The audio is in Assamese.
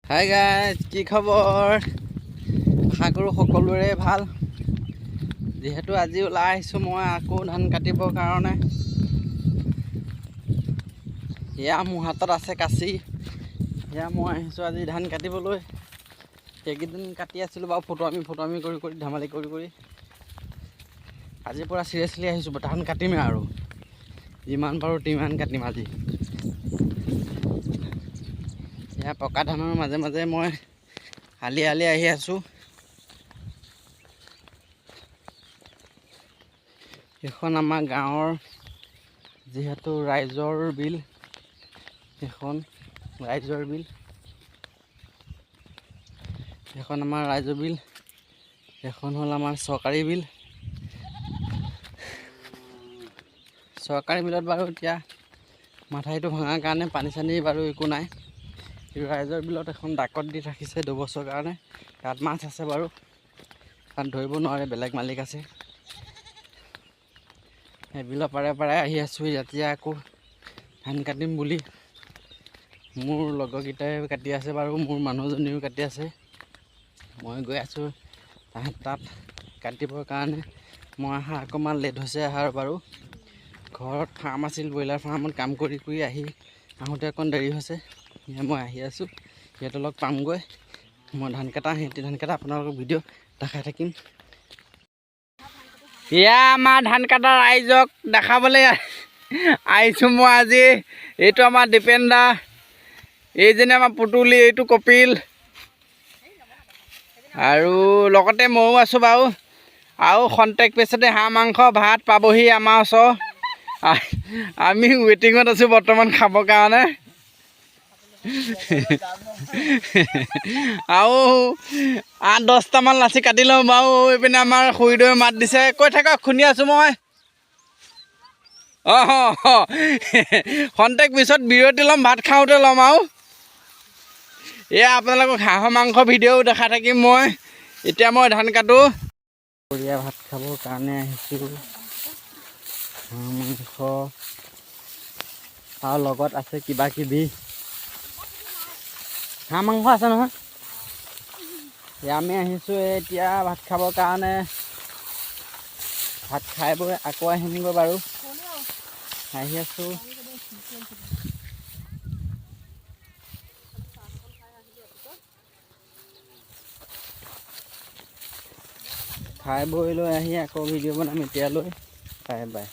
হাই গাইজ, কি খবৰ? আশা কৰোঁ সকলোৰে ভাল। যিহেতু আজি ওলাই আহিছোঁ মই আকৌ ধান কাটিবৰ কাৰণে। এয়া মোৰ হাতত আছে কাঁচি। এয়া মই আহিছোঁ আজি ধান কাটিবলৈ। সেইকেইদিন কাটি আছিলোঁ বাৰু ফটোৱামি কৰি ধেমালি কৰি। আজিৰ পৰা চিৰিয়াছলি আহিছোঁ, ধান কাটিমেই আৰু যিমান পাৰোঁ তিমান কাটিম আজি। এয়া পকা ধানৰ মাজে মাজে মই হালি আহি আছোঁ। এখন আমাৰ গাঁৱৰ যিহেতু ৰাইজৰ বিল, এখন আমাৰ ৰাইজৰ বিল, এখন হ'ল আমাৰ চৰকাৰী বিল। চৰকাৰী বিলত বাৰু এতিয়া মাথাউৰিটো ভঙাৰ কাৰণে পানী চানী বাৰু একো নাই। ৰাইজৰ বিলত এখন ডাকত দি ৰাখিছে 2 বছৰৰ কাৰণে। তাত মাছ আছে বাৰু, তাত ধৰিব নোৱাৰে, বেলেগ মালিক আছে। সেই বিলৰ পাৰে আহি আছোঁ এতিয়া আকৌ ধান কাটিম বুলি। মোৰ লগৰকেইটাই কাটি আছে বাৰু, মোৰ মানুহজনীও কাটি আছে। মই গৈ আছোঁ তাত কাটিবৰ কাৰণে। মই অকণমান লেট হৈছে বাৰু। ঘৰত ফাৰ্ম আছিল, ব্ৰইলাৰ ফাৰ্মত কাম কৰি আহি আহোঁতে অকণ দেৰি হৈছে। মই আহি আছোঁ, সিহঁতৰ লগ পামগৈ। মই সিহঁতি ধান কাটা আপোনালোকক ভিডিঅ' দেখাই থাকিম। এয়া আমাৰ ধান কটা ৰাইজক দেখাবলৈ আহিছোঁ মই আজি। এইটো আমাৰ দীপেন দা, এইজনী আমাৰ পুতুলি, এইটো কপিল, আৰু লগতে ময়ো আছোঁ বাৰু। আৰু খন্তেক পিছতে হাঁহ মাংস ভাত পাবহি আমাৰ ওচৰ। আমি ৱেটিঙত আছোঁ বৰ্তমান খাবৰ কাৰণে। আৰু 8-10টামান লাচি কাটি লওঁ বাৰু। এইপিনে আমাৰ খুৰীদেৱে মাত দিছে, কৈ থাকক, শুনি আছোঁ মই। খন্তেক পিছত বিৰতি ল'ম, ভাত খাওঁতে ল'ম আৰু। এয়া আপোনালোকক হাঁহৰ মাংস ভিডিঅ'ও দেখাই থাকিম মই। এতিয়া মই ধান কাটো। দুপৰীয়া ভাত খাবৰ কাৰণে আহিছোঁ। হাঁহ মাংস আৰু লগত আছে কিবা কিবি। হাঁহ মাংস আছে নহয়। আমি আহিছোঁ এতিয়া ভাত খাবৰ কাৰণে। ভাত খাই বৈ আকৌ আহিমগৈ বাৰু। আহি আছোঁ। খাই বৈ লৈ আহি আকৌ ভিডিঅ' বনাম এতিয়ালৈ। Bye bye.